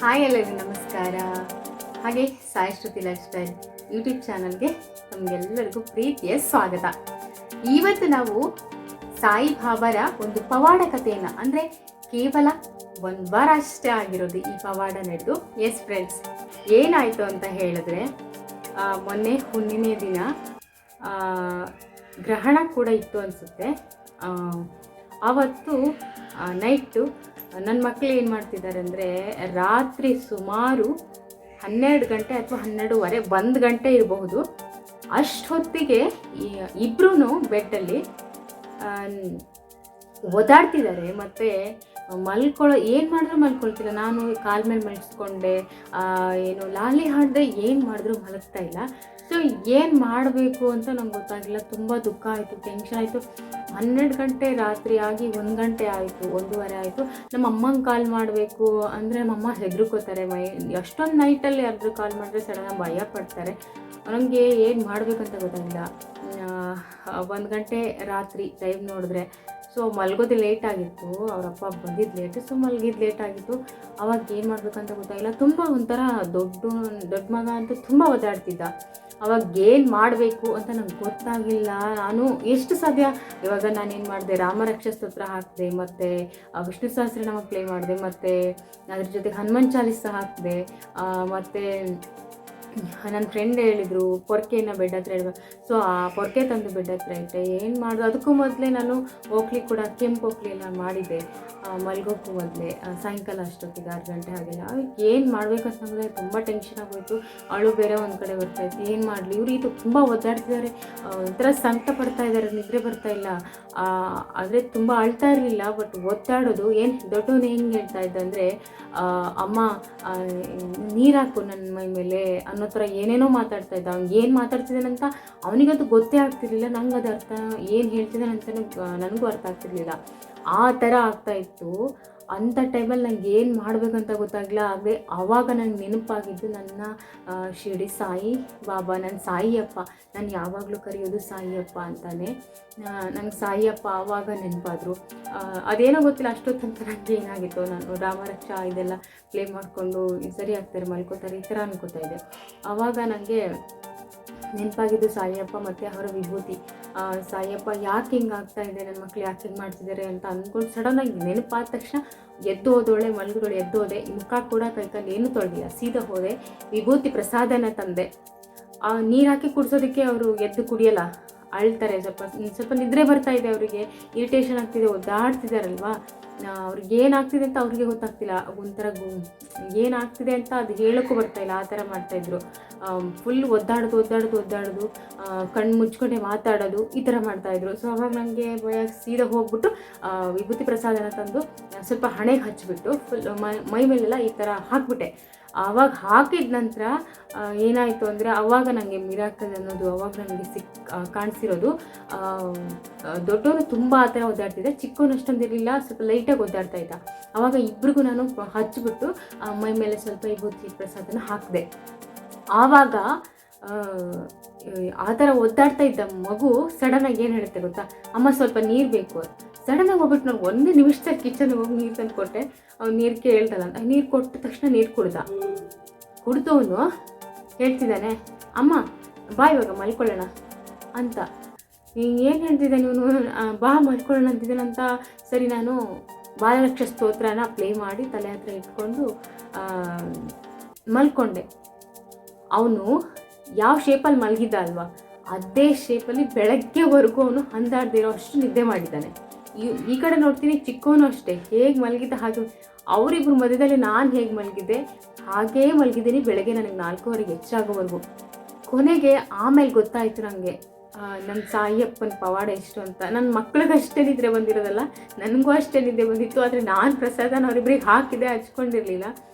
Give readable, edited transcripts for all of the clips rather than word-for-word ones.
Hi ಎಲ್ಲರಿಗೂ ನಮಸ್ಕಾರ. ಹಾಗೆ ಸಾಯಿ ಶ್ರುತಿ ಲೈಫ್ ಸ್ಟೈಲ್ ಯೂಟ್ಯೂಬ್ ಚಾನಲ್ಗೆ ನಮಗೆಲ್ಲರಿಗೂ ಪ್ರೀತಿಯ ಸ್ವಾಗತ. ಇವತ್ತು ನಾವು ಸಾಯಿ ಬಾಬಾರ ಒಂದು ಪವಾಡ ಕಥೆಯನ್ನು, ಅಂದರೆ ಕೇವಲ ಒಂದು ವಾರ ಅಷ್ಟೇ ಆಗಿರೋದು ಈ ಪವಾಡ ನಡೆದು. ಎಸ್ ಫ್ರೆಂಡ್ಸ್, ಏನಾಯಿತು ಅಂತ ಹೇಳಿದ್ರೆ, ಮೊನ್ನೆ ಹುಣ್ಣಿಮೆ ದಿನ ಗ್ರಹಣ ಕೂಡ ಇತ್ತು ಅನಿಸುತ್ತೆ. ಆವತ್ತು ನೈಟು ನನ್ನ ಮಕ್ಕಳು ಏನು ಮಾಡ್ತಿದ್ದಾರೆ ಅಂದರೆ, ರಾತ್ರಿ ಸುಮಾರು 12 ಗಂಟೆ ಅಥವಾ 12:15 1 ಗಂಟೆ ಇರಬಹುದು, ಅಷ್ಟೊತ್ತಿಗೆ ಇಬ್ಬರೂ ಬೆಡ್ಡಲ್ಲಿ ಓದಾಡ್ತಿದ್ದಾರೆ. ಮತ್ತು ಏನು ಮಾಡಿದ್ರು ಮಲ್ಕೊಳ್ತಿಲ್ಲ. ನಾನು ಕಾಲ ಮೇಲೆ ಮಲಗಿಸ್ಕೊಂಡೆ, ಏನು ಲಾಲಿ ಹಾಡಿದೆ, ಏನು ಮಾಡಿದ್ರು ಮಲಗ್ತಾ ಇಲ್ಲ. ಸೊ ಏನು ಮಾಡಬೇಕು ಅಂತ ನಂಗೆ ಗೊತ್ತಾಗಿಲ್ಲ. ತುಂಬ ದುಃಖ ಆಯಿತು, ಟೆನ್ಷನ್ ಆಯಿತು. 12 ಗಂಟೆ ರಾತ್ರಿ ಆಗಿ 1 ಗಂಟೆ ಆಯಿತು, 1:30 ಆಯಿತು. ನಮ್ಮ ಅಮ್ಮಂಗೆ ಕಾಲ್ ಮಾಡಬೇಕು ಅಂದರೆ ನಮ್ಮಮ್ಮ ಹೆದರ್ಕೋತಾರೆ. ಅಷ್ಟೊಂದು ನೈಟಲ್ಲಿ ಯಾರಾದರೂ ಕಾಲ್ ಮಾಡಿದ್ರೆ ಸಡನ್ನಾಗಿ ಭಯ ಪಡ್ತಾರೆ. ನನಗೆ ಏನು ಮಾಡಬೇಕಂತ ಗೊತ್ತಾಗಿಲ್ಲ. 1 ಗಂಟೆ ರಾತ್ರಿ ಟೈಮ್ ನೋಡಿದ್ರೆ, ಸೊ ಮಲಗೋದು ಲೇಟ್ ಆಗಿತ್ತು. ಅವರಪ್ಪ ಬಂದಿದ್ದು ಲೇಟು, ಸೊ ಮಲಗಿದ್ದು ಲೇಟ್ ಆಗಿತ್ತು. ಅವಾಗ ಏನು ಮಾಡಬೇಕಂತ ಗೊತ್ತಾಗಿಲ್ಲ. ತುಂಬ ಒಂಥರ ದೊಡ್ಡ ಮಗ ಅಂತೂ ತುಂಬ ಓದಾಡ್ತಿದ್ದ. ಅವಾಗ ಏನು ಮಾಡಬೇಕು ಅಂತ ನಂಗೆ ಗೊತ್ತಾಗಿಲ್ಲ. ನಾನು ಎಷ್ಟು ಸಾಧ್ಯ, ಇವಾಗ ನಾನೇನು ಮಾಡಿದೆ, ರಾಮರಕ್ಷಾ ಸ್ತೋತ್ರ ಹಾಕಿದೆ, ಮತ್ತು ವಿಷ್ಣು ಸಹಸ್ರನಾಮ ಪ್ಲೇ ಮಾಡಿದೆ, ಮತ್ತು ಅದ್ರ ಜೊತೆಗೆ ಹನುಮಾನ್ ಚಾಲೀಸ ಹಾಕಿದೆ. ಮತ್ತು ನನ್ನ ಫ್ರೆಂಡ್ ಹೇಳಿದರು ಪೊರ್ಕೆನ ಬೆಡ್ ಹತ್ರ ಇಡಬೇಕು. ಸೊ ಆ ಪೊರ್ಕೆ ತಂದು ಬೆಡ್ ಹತ್ರ ಇಟ್ಟೆ. ಏನು ಮಾಡೋದು, ಅದಕ್ಕೂ ಮೊದಲೇ ನಾನು ಓಕ್ಲಿ ಕೂಡ ಕೆಂಪು ಓಕ್ಲಿ ಎಲ್ಲ ಮಾಡಿದ್ದೆ ಮಲ್ಗೋಕ್ಕೂ ಮೊದಲೇ, ಸಾಯಂಕಾಲ ಅಷ್ಟೊತ್ತಿಗೆ 6 ಗಂಟೆ ಹಾಗೆಲ್ಲ. ಏನು ಮಾಡಬೇಕಂತಂದರೆ ತುಂಬ ಟೆನ್ಷನ್ ಆಗೋಯಿತು. ಅವಳು ಬೇರೆ ಒಂದು ಕಡೆ ಬರ್ತಾಯಿತ್ತು. ಏನು ಮಾಡಲಿ, ಇವರು ಇದು ತುಂಬ ಒದ್ದಾಡ್ತಿದ್ದಾರೆ, ಒಂಥರ ಸಂಕಟ ಪಡ್ತಾ ಇದ್ದಾರೆ, ನಿದ್ರೆ ಬರ್ತಾ ಇಲ್ಲ. ಆದರೆ ತುಂಬ ಅಳ್ತಾ ಇರಲಿಲ್ಲ, ಬಟ್ ಒದ್ದಾಡೋದು. ಏನು ದೊಡ್ಡವನು ಹೆಂಗೆ ಹೇಳ್ತಾ ಇದ್ದ ಅಂದರೆ, ಅಮ್ಮ ನೀರು ಹಾಕು ನನ್ನ ಮೈ ಮೇಲೆ ಅನ್ನೋ ಥರ ಏನೇನೋ ಮಾತಾಡ್ತಾ ಇದ್ದ. ಅವ್ನು ಏನು ಮಾತಾಡ್ತಿದ್ದಾನಂತ ಅವನಿಗಂತೂ ಗೊತ್ತೇ ಆಗ್ತಿರ್ಲಿಲ್ಲ. ನಂಗೆ ಅದು ಅರ್ಥ, ಏನು ಹೇಳ್ತಿದ್ದಾನಂತಲೂ ನನಗೂ ಅರ್ಥ ಆಗ್ತಿರ್ಲಿಲ್ಲ. ಆ ಥರ ಆಗ್ತಾಯಿತ್ತು. ಅಂಥ ಟೈಮಲ್ಲಿ ನಂಗೆ ಏನು ಮಾಡಬೇಕಂತ ಗೊತ್ತಾಗಲಿಲ್ಲ. ಆದರೆ ಆವಾಗ ನಂಗೆ ನೆನಪಾಗಿದ್ದು ನನ್ನ ಶಿರಡಿ ಸಾಯಿ ಬಾಬಾ, ನನ್ನ ಸಾಯಿಯಪ್ಪ. ನಾನು ಯಾವಾಗಲೂ ಕರೆಯೋದು ಸಾಯಿಯಪ್ಪ ಅಂತಾನೆ. ನಂಗೆ ಸಾಯಿಯಪ್ಪ ಆವಾಗ ನೆನಪಾದರು. ಅದೇನೋ ಗೊತ್ತಿಲ್ಲ, ಅಷ್ಟೊತ್ತಂತ ನನಗೆ ಏನಾಗಿತ್ತು, ನಾನು ರಾಮರಕ್ಷಾ ಇದೆಲ್ಲ ಪ್ಲೇ ಮಾಡಿಕೊಂಡು ಸರಿ ಆಗ್ತಾರೆ, ಮಲ್ಕೋತಾರೆ, ಈ ಥರ ಅನ್ಕೋತಾ ಇದ್ದೆ. ಆವಾಗ ನನಗೆ ನೆನಪಾಗಿದ್ದು ಸಾಯಿಯಪ್ಪ ಮತ್ತು ಅವರ ವಿಭೂತಿ. ಸಾಯಿಯಪ್ಪ ಯಾಕೆ ಹಿಂಗೆ ಆಗ್ತಾ ಇದೆ, ನನ್ನ ಮಕ್ಳು ಯಾಕೆ ಹಿಂಗೆ ಮಾಡ್ತಿದ್ದಾರೆ ಅಂತ ಅಂದ್ಕೊಂಡು ಸಡನ್ನಾಗಿ ನೆನಪಾದ ತಕ್ಷಣ ಎದ್ದು ಹೋದೋಳೆ, ಮಲಗಿದೋಳೆ, ಎದ್ದು ಹೋದೆ. ಮುಖ ಕೂಡ ಕೈಕಾಲು ಏನೂ ತೊಳೆದಿಲ್ಲ, ಸೀದಾ ಹೋದೆ. ವಿಭೂತಿ ಪ್ರಸಾದನ ತಂದೆ. ನೀರು ಹಾಕಿ ಕುಡಿಸೋದಕ್ಕೆ ಅವರು ಎದ್ದು ಕುಡಿಯಲ್ಲ, ಅಳ್ತಾರೆ. ಸ್ವಲ್ಪ ನಿದ್ರೆ ಬರ್ತಾ ಇದೆ ಅವರಿಗೆ, ಇರಿಟೇಷನ್ ಆಗ್ತಿದೆ, ಒದ್ದಾಡ್ತಿದ್ದಾರಲ್ವ. ಅವ್ರಿಗೆ ಏನಾಗ್ತಿದೆ ಅಂತ ಅವ್ರಿಗೆ ಗೊತ್ತಾಗ್ತಿಲ್ಲ. ಒಂಥರ ಏನಾಗ್ತಿದೆ ಅಂತ ಅದು ಹೇಳೋಕ್ಕೂ ಬರ್ತಾಯಿಲ್ಲ, ಆ ಥರ ಮಾಡ್ತಾಯಿದ್ರು. ಫುಲ್ ಒದ್ದಾಡೋದು, ಕಣ್ಣು ಮುಚ್ಕೊಂಡೆ ಮಾತಾಡೋದು, ಈ ಥರ ಮಾಡ್ತಾಯಿದ್ರು. ಸೊ ಅವಾಗ ನನಗೆ ಭಯ, ಸೀದಾ ಹೋಗ್ಬಿಟ್ಟು ವಿಭೂತಿ ಪ್ರಸಾದನ ತಂದು ಸ್ವಲ್ಪ ಹಣೆಗೆ ಹಚ್ಚಿಬಿಟ್ಟು ಫುಲ್ ಮೈ ಮೇಲೆಲ್ಲ ಈ ಥರ ಹಾಕ್ಬಿಟ್ಟೆ. ಆವಾಗ ಹಾಕಿದ ನಂತರ ಏನಾಯಿತು ಅಂದರೆ, ಆವಾಗ ನನಗೆ ಮಿರಾಕಲ್ ಅನ್ನೋದು ಅವಾಗ ನನಗೆ ಕಾಣಿಸಿರೋದು. ದೊಡ್ಡವನು ತುಂಬ ಆ ಥರ ಒದ್ದಾಡ್ತಿದ್ದೆ, ಚಿಕ್ಕವನು ಅಷ್ಟೊಂದಿರಲಿಲ್ಲ, ಸ್ವಲ್ಪ ಲೈಟಾಗಿ ಒದ್ದಾಡ್ತಾ ಇದ್ದ. ಆವಾಗ ಇಬ್ಬರಿಗೂ ನಾನು ಹಚ್ಚಿಬಿಟ್ಟು ಮೈ ಮೇಲೆ ಸ್ವಲ್ಪ ವಿಭೂತಿ ಪ್ರಸಾದನ ಹಾಕಿದೆ. ಆವಾಗ ಆ ಥರ ಒದ್ದಾಡ್ತಾ ಇದ್ದ ಮಗು ಸಡನ್ನಾಗಿ ಏನು ಹೇಳುತ್ತೆ ಗೊತ್ತಾ, ಅಮ್ಮ ಸ್ವಲ್ಪ ನೀರು ಬೇಕು. ಸಡನ್ನಾಗಿ ಹೋಗ್ಬಿಟ್ಟು ನಾನು 1 ನಿಮಿಷದಲ್ಲಿ ಕಿಚನ್ಗೆ ಹೋಗಿ ನೀರು ತಂದು ಕೊಟ್ಟೆ. ಅವ್ನು ನೀರು ಕೇಳ್ದಲ್ಲ ಅಂತ ನೀರು ಕೊಟ್ಟ ತಕ್ಷಣ ನೀರು ಕುಡ್ದವನು ಹೇಳ್ತಿದ್ದಾನೆ, ಅಮ್ಮ ಬಾ ಇವಾಗ ಮಲ್ಕೊಳ್ಳೋಣ ಅಂತ. ಏನು ಹೇಳ್ತಿದ್ದಾನೆ ಇವನು, ಬಾ ಮಲ್ಕೊಳ್ಳೋಣ ಅಂತಿದ್ದಾನಂತ. ಸರಿ, ನಾನು ಬಾಲರಕ್ಷ ಸ್ತೋತ್ರನ ಪ್ಲೇ ಮಾಡಿ ತಲೆ ಹತ್ರ ಇಟ್ಕೊಂಡು ಮಲ್ಕೊಂಡೆ. ಅವನು ಯಾವ ಶೇಪಲ್ಲಿ ಮಲಗಿದ್ದ ಅಲ್ವಾ, ಅದೇ ಶೇಪಲ್ಲಿ ಬೆಳಗ್ಗೆವರೆಗೂ ಅವನು ಹಂದಾಡ್ದಿರೋ ಅಷ್ಟು ನಿದ್ದೆ ಮಾಡಿದ್ದಾನೆ. ಈ ಕಡೆ ನೋಡ್ತೀನಿ, ಚಿಕ್ಕವನು ಅಷ್ಟೇ ಹೇಗೆ ಮಲಗಿದ್ದ ಹಾಗೆ. ಅವರಿಬ್ಬರು ಮಧ್ಯದಲ್ಲಿ ನಾನು ಹೇಗೆ ಮಲಗಿದ್ದೆ ಹಾಗೇ ಮಲಗಿದ್ದೀನಿ. ಬೆಳಗ್ಗೆ ನನಗೆ 4:15 ಹೆಚ್ಚಾಗೋವರೆಗೂ. ಕೊನೆಗೆ ಆಮೇಲೆ ಗೊತ್ತಾಯಿತು ನನಗೆ ನನ್ನ ಸಾಯಿಯಪ್ಪನ ಪವಾಡ ಎಷ್ಟು ಅಂತ. ನನ್ನ ಮಕ್ಳಿಗೆ ಅಷ್ಟೇ ನಿದ್ರೆ ಬಂದಿರೋದಲ್ಲ, ನನಗೂ ಅಷ್ಟೇ ನಿದ್ದೆ ಬಂದಿತ್ತು. ಆದರೆ ನಾನು ಪ್ರಸಾದನ ಅವರಿಬ್ಬರಿಗೆ ಹಾಕಿದೆ, ಹಚ್ಕೊಂಡಿರಲಿಲ್ಲ.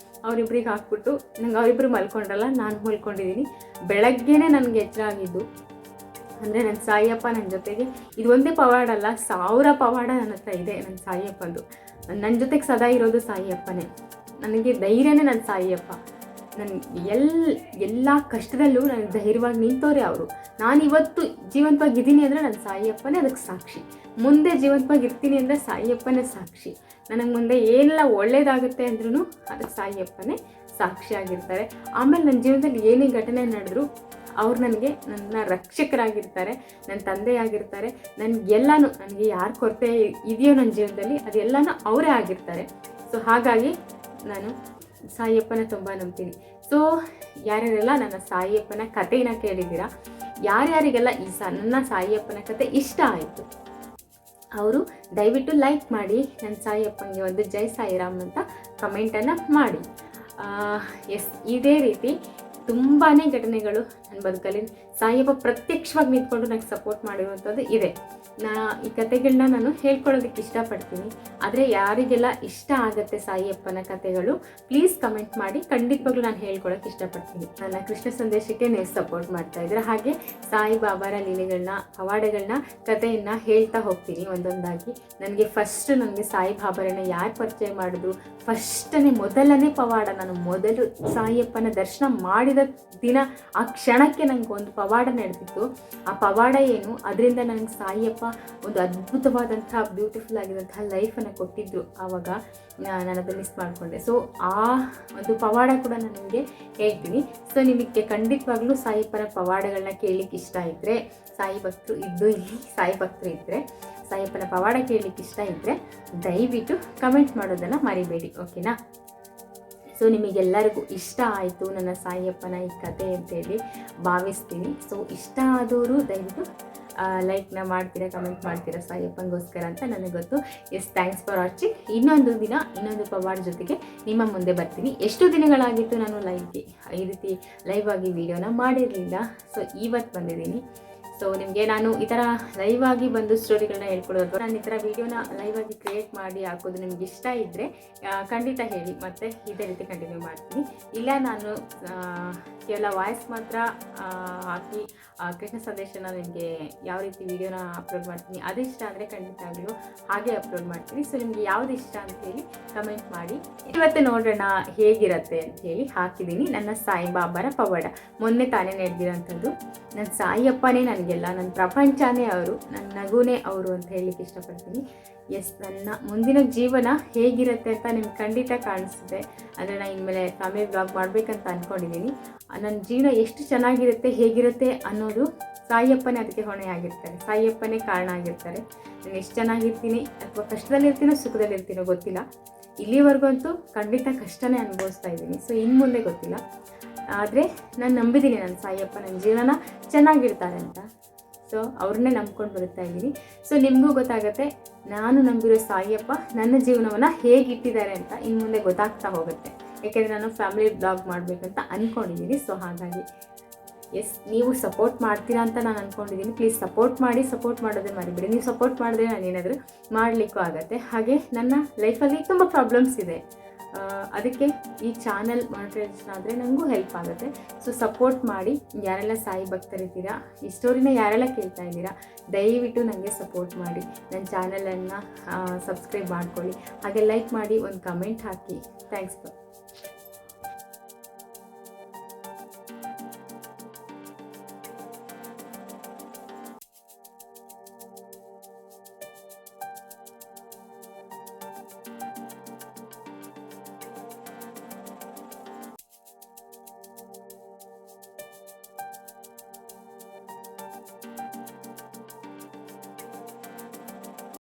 ಅವರಿಬ್ಬರಿಗೆ ಹಾಕ್ಬಿಟ್ಟು ನಂಗೆ ಅವರಿಬ್ಬರು ಮಲ್ಕೊಂಡ್ರಲ್ಲ, ನಾನು ಮಲ್ಕೊಂಡಿದ್ದೀನಿ. ಬೆಳಗ್ಗೆನೇ ನನಗೆ ಎಚ್ಚರ ಆಗಿದ್ದು. ಅಂದರೆ ನನ್ನ ಸಾಯಿಯಪ್ಪ ನನ್ನ ಜೊತೆಗೆ, ಇದು ಒಂದೇ ಪವಾಡ ಅಲ್ಲ, 1000 ಪವಾಡ ನನ್ನ ಹತ್ರ ಇದೆ ನನ್ನ ಸಾಯಿಯಪ್ಪಂದು. ನನ್ನ ಜೊತೆಗೆ ಸದಾ ಇರೋದು ಸಾಯಿಯಪ್ಪನೇ. ನನಗೆ ಧೈರ್ಯನೇ ನನ್ನ ಸಾಯಿಯಪ್ಪ. ನನ್ನ ಎಲ್ಲ ಕಷ್ಟದಲ್ಲೂ ನನಗೆ ಧೈರ್ಯವಾಗಿ ನಿಂತೋರೆ ಅವರು. ನಾನಿವತ್ತು ಜೀವಂತವಾಗಿದ್ದೀನಿ ಅಂದರೆ ನನ್ನ ಸಾಯಿಯಪ್ಪನೇ ಅದಕ್ಕೆ ಸಾಕ್ಷಿ. ಮುಂದೆ ಜೀವಂತವಾಗಿ ಇರ್ತೀನಿ ಅಂದರೆ ಸಾಯಿಯಪ್ಪನೇ ಸಾಕ್ಷಿ. ನನಗೆ ಮುಂದೆ ಏನೆಲ್ಲ ಒಳ್ಳೇದಾಗುತ್ತೆ ಅಂದ್ರೂ ಅದಕ್ಕೆ ಸಾಯಿಯಪ್ಪನೇ ಸಾಕ್ಷಿಯಾಗಿರ್ತಾರೆ. ಆಮೇಲೆ ನನ್ನ ಜೀವನದಲ್ಲಿ ಏನೇ ಘಟನೆ ನಡೆದ್ರು ಅವ್ರು ನನಗೆ ನನ್ನ ರಕ್ಷಕರಾಗಿರ್ತಾರೆ, ನನ್ನ ತಂದೆಯಾಗಿರ್ತಾರೆ. ನನಗೆಲ್ಲನೂ, ನನಗೆ ಯಾರು ಕೊರತೆ ಇದೆಯೋ ನನ್ನ ಜೀವನದಲ್ಲಿ ಅದೆಲ್ಲನೂ ಅವರೇ ಆಗಿರ್ತಾರೆ. ಸೊ ಹಾಗಾಗಿ ನಾನು ಸಾಯಿಯಪ್ಪನ ತುಂಬ ನಂಬ್ತೀನಿ. ಸೊ ಯಾರ್ಯಾರೆಲ್ಲ ನನ್ನ ಸಾಯಿಯಪ್ಪನ ಕಥೆನ ಕೇಳಿದ್ದೀರಾ, ಯಾರ್ಯಾರಿಗೆಲ್ಲ ಈ ನನ್ನ ಸಾಯಿಯಪ್ಪನ ಕಥೆ ಇಷ್ಟ ಆಯಿತು ಅವರು ದಯವಿಟ್ಟು ಲೈಕ್ ಮಾಡಿ, ನನ್ನ ಸಾಯಿಯಪ್ಪನಿಗೆ ಒಂದು ಜೈ ಸಾಯಿರಾಮ್ ಅಂತ ಕಮೆಂಟನ್ನು ಮಾಡಿ. ಎಸ್, ಇದೇ ರೀತಿ ತುಂಬಾ ಘಟನೆಗಳು ನನ್ನ ಬದುಕಲ್ಲಿ ಸಾಯಿಯಪ್ಪ ಪ್ರತ್ಯಕ್ಷವಾಗಿ ನಿಂತ್ಕೊಂಡು ನನಗೆ ಸಪೋರ್ಟ್ ಮಾಡಿರುವಂಥದ್ದು ಇದೆ. ಈ ಕಥೆಗಳನ್ನ ನಾನು ಹೇಳ್ಕೊಳ್ಳೋದಕ್ಕೆ ಇಷ್ಟಪಡ್ತೀನಿ. ಆದರೆ ಯಾರಿಗೆಲ್ಲ ಇಷ್ಟ ಆಗುತ್ತೆ ಸಾಯಿಯಪ್ಪನ ಕಥೆಗಳು ಪ್ಲೀಸ್ ಕಮೆಂಟ್ ಮಾಡಿ, ಖಂಡಿತವಾಗ್ಲೂ ನಾನು ಹೇಳ್ಕೊಳ್ಳೋಕೆ ಇಷ್ಟಪಡ್ತೀನಿ. ನನ್ನ ಕೃಷ್ಣ ಸಂದೇಶಕ್ಕೆ ನೀವು ಸಪೋರ್ಟ್ ಮಾಡ್ತಾ ಇದ್ದೀರಾ. ಹಾಗೆ ಸಾಯಿಬಾಬಾರ ಲೀಲೆಗಳನ್ನ, ಪವಾಡಗಳನ್ನ, ಕಥೆಯನ್ನು ಹೇಳ್ತಾ ಹೋಗ್ತೀನಿ ಒಂದೊಂದಾಗಿ. ನನಗೆ ಸಾಯಿಬಾಬಾರನ್ನ ಯಾರು ಪರಿಚಯ ಮಾಡಿದ್ರು, ಮೊದಲನೇ ಪವಾಡ, ನಾನು ಮೊದಲು ಸಾಯಿಯಪ್ಪನ ದರ್ಶನ ಮಾಡಿದ ದಿನ ಆ ಕ್ಷಣಕ್ಕೆ ನನಗೆ ಒಂದು ಪವಾಡ ನಡೆದಿತ್ತು. ಆ ಪವಾಡ ಏನು, ಅದರಿಂದ ನನಗೆ ಸಾಯಿಯಪ್ಪ ಒಂದು ಅದ್ಭುತವಾದಂಥ ಬ್ಯೂಟಿಫುಲ್ ಆಗಿರುವಂತಹ ಲೈಫನ್ನು ಕೊಟ್ಟಿದ್ರು. ಆವಾಗ ನಾನು ಅದನ್ನು ಮಿಸ್ ಮಾಡಿಕೊಂಡೆ. ಸೊ ಆ ಒಂದು ಪವಾಡ ಕೂಡ ನಾನು ನಿಮಗೆ ಹೇಳ್ತೀನಿ. ಸೊ ನಿಮಗೆ ಖಂಡಿತವಾಗ್ಲೂ ಸಾಯಿಯಪ್ಪನ ಪವಾಡಗಳನ್ನ ಕೇಳಲಿಕ್ಕೆ ಇಷ್ಟ ಇದ್ದರೆ, ಸಾಯಿ ಭಕ್ತರು ಇದ್ದರೆ ಸಾಯಿಯಪ್ಪನ ಪವಾಡ ಕೇಳಲಿಕ್ಕೆ ಇಷ್ಟ ಇದ್ದರೆ ದಯವಿಟ್ಟು ಕಮೆಂಟ್ ಮಾಡೋದನ್ನು ಮರಿಬೇಡಿ, ಓಕೆನಾ? ಸೊ ನಿಮಗೆಲ್ಲರಿಗೂ ಇಷ್ಟ ಆಯಿತು ನನ್ನ ಸಾಯಿಯಪ್ಪನ ಈ ಕಥೆ ಅಂತೇಳಿ ಭಾವಿಸ್ತೀನಿ. ಸೊ ಇಷ್ಟ ಆದವರು ದಯವಿಟ್ಟು ಲೈಕ್ನ ಮಾಡ್ತೀರಾ, ಕಮೆಂಟ್ ಮಾಡ್ತೀರಾ ಸಾಯಿಯಪ್ಪನಿಗೋಸ್ಕರ ಅಂತ ನನಗೆ ಗೊತ್ತು. Yes, thanks for watching. ಇನ್ನೊಂದು ದಿನ ಇನ್ನೊಂದು ಪವಾಡ ಜೊತೆಗೆ ನಿಮ್ಮ ಮುಂದೆ ಬರ್ತೀನಿ. ಎಷ್ಟು ದಿನಗಳಾಗಿತ್ತು ನಾನು ಈ ರೀತಿ ಲೈವ್ ಆಗಿ ವಿಡಿಯೋನ ಮಾಡಿರಲಿಲ್ಲ. ಸೊ ಇವತ್ತು ಬಂದಿದ್ದೀನಿ. ಸೊ ನಿಮಗೆ ನಾನು ಈ ಥರ ಲೈವ್ ಆಗಿ ಬಂದು ಸ್ಟೋರಿಗಳನ್ನ ಹೇಳ್ಕೊಡೋದು, ನಾನು ಈ ಥರ ವೀಡಿಯೋನ ಲೈವ್ ಆಗಿ ಕ್ರಿಯೇಟ್ ಮಾಡಿ ಹಾಕೋದು ನಿಮ್ಗೆ ಇಷ್ಟ ಇದ್ದರೆ ಖಂಡಿತ ಹೇಳಿ, ಮತ್ತು ಇದೇ ರೀತಿ ಕಂಟಿನ್ಯೂ ಮಾಡ್ತೀನಿ. ಇಲ್ಲ ನಾನು ಕೇವಲ ವಾಯ್ಸ್ ಮಾತ್ರ ಹಾಕಿ ಕೃಷ್ಣ ಸಂದೇಶನ ನಿಮಗೆ ಯಾವ ರೀತಿ ವೀಡಿಯೋನ ಅಪ್ಲೋಡ್ ಮಾಡ್ತೀನಿ ಅದಿಷ್ಟ ಅಂದರೆ ಖಂಡಿತವಾಗ್ಲೂ ಹಾಗೆ ಅಪ್ಲೋಡ್ ಮಾಡ್ತೀನಿ. ಸೊ ನಿಮಗೆ ಯಾವುದು ಇಷ್ಟ ಅಂತ ಹೇಳಿ ಕಮೆಂಟ್ ಮಾಡಿ. ಇವತ್ತು ನೋಡೋಣ ಹೇಗಿರುತ್ತೆ ಅಂತ ಹೇಳಿ ಹಾಕಿದ್ದೀನಿ ನನ್ನ ಸಾಯಿಬಾಬಾರ ಪವಾಡ. ಮೊನ್ನೆ ತಾನೇ ನಡೆದಿರೋಂಥದ್ದು. ನನ್ನ ಸಾಯಿಯಪ್ಪನೇ ನನಗೆಲ್ಲ, ನನ್ನ ಪ್ರಪಂಚನೇ ಅವರು, ನನ್ನ ನಗುನೇ ಅವರು ಅಂತ ಹೇಳಲಿಕ್ಕೆ ಇಷ್ಟಪಡ್ತೀನಿ. ಎಸ್, ನನ್ನ ಮುಂದಿನ ಜೀವನ ಹೇಗಿರುತ್ತೆ ಅಂತ ನಿಮ್ಗೆ ಖಂಡಿತ ಕಾಣಿಸ್ತಿದೆ. ಅಂದರೆ ನಾನು ಇನ್ಮೇಲೆ ಫ್ಯಾಮಿಲಿ ಬ್ಲಾಗ್ ಮಾಡಬೇಕಂತ ಅಂದ್ಕೊಂಡಿದ್ದೀನಿ. ನನ್ನ ಜೀವನ ಎಷ್ಟು ಚೆನ್ನಾಗಿರುತ್ತೆ, ಹೇಗಿರುತ್ತೆ ಅನ್ನೋದು ಸಾಯಿಯಪ್ಪನೇ ಅದಕ್ಕೆ ಹೊಣೆ ಆಗಿರ್ತಾರೆ, ಸಾಯಿಯಪ್ಪನೇ ಕಾರಣ ಆಗಿರ್ತಾರೆ. ನಾನು ಎಷ್ಟು ಚೆನ್ನಾಗಿರ್ತೀನಿ ಅಥವಾ ಕಷ್ಟದಲ್ಲಿರ್ತೀನೋ ಸುಖದಲ್ಲಿರ್ತೀನೋ ಗೊತ್ತಿಲ್ಲ. ಇಲ್ಲಿವರೆಗೂ ಅಂತೂ ಖಂಡಿತ ಕಷ್ಟನೇ ಅನುಭವಿಸ್ತಾ ಇದ್ದೀನಿ. ಸೊ ಇನ್ನು ಮುಂದೆ ಗೊತ್ತಿಲ್ಲ. ಆದರೆ ನಾನು ನಂಬಿದ್ದೀನಿ ನನ್ನ ಸಾಯಿಯಪ್ಪ ನನ್ನ ಜೀವನ ಚೆನ್ನಾಗಿರ್ತಾರೆ ಅಂತ. ಸೊ ಅವ್ರನ್ನೇ ನಂಬ್ಕೊಂಡು ಬರುತ್ತಾ ಇದ್ದೀನಿ. ಸೊ ನಿಮಗೂ ಗೊತ್ತಾಗುತ್ತೆ ನಾನು ನಂಬಿರೋ ಸಾಯಿಯಪ್ಪ ನನ್ನ ಜೀವನವನ್ನು ಹೇಗಿಟ್ಟಿದ್ದಾರೆ ಅಂತ ಇನ್ನು ಮುಂದೆ ಗೊತ್ತಾಗ್ತಾ ಹೋಗುತ್ತೆ. ಯಾಕೆಂದರೆ ನಾನು ಫ್ಯಾಮಿಲಿ ಬ್ಲಾಗ್ ಮಾಡಬೇಕಂತ ಅಂದ್ಕೊಂಡಿದ್ದೀನಿ. ಸೊ ಹಾಗಾಗಿ ಎಸ್, ನೀವು ಸಪೋರ್ಟ್ ಮಾಡ್ತೀರಾ ಅಂತ ನಾನು ಅಂದ್ಕೊಂಡಿದ್ದೀನಿ. ಪ್ಲೀಸ್ ಸಪೋರ್ಟ್ ಮಾಡೋದೇ ಮರಿಬೇಡಿ. ನೀವು ಸಪೋರ್ಟ್ ಮಾಡಿದ್ರೆ ನಾನು ಏನಾದರೂ ಮಾಡಲಿಕ್ಕೂ ಆಗುತ್ತೆ. ಹಾಗೆ ನನ್ನ ಲೈಫಲ್ಲಿ ತುಂಬ ಪ್ರಾಬ್ಲಮ್ಸ್ ಇದೆ, ಅದಕ್ಕೆ ಈ ಚಾನಲ್ ಮಾನಿಟೈಸೇಷನ್ ಆದರೆ ನನಗೂ ಹೆಲ್ಪ್ ಆಗುತ್ತೆ. ಸೊ ಸಪೋರ್ಟ್ ಮಾಡಿ. ಯಾರೆಲ್ಲ ಸಾಯಿ ಭಕ್ತರಿದ್ದೀರಾ, ಈ ಸ್ಟೋರಿನ ಯಾರೆಲ್ಲ ಕೇಳ್ತಾ ಇದ್ದೀರಾ, ದಯವಿಟ್ಟು ನನಗೆ ಸಪೋರ್ಟ್ ಮಾಡಿ. ನನ್ನ ಚಾನಲನ್ನು ಸಬ್ಸ್ಕ್ರೈಬ್ ಮಾಡ್ಕೊಳ್ಳಿ, ಹಾಗೆ ಲೈಕ್ ಮಾಡಿ, ಒಂದು ಕಮೆಂಟ್ ಹಾಕಿ. ಥ್ಯಾಂಕ್ಸ್.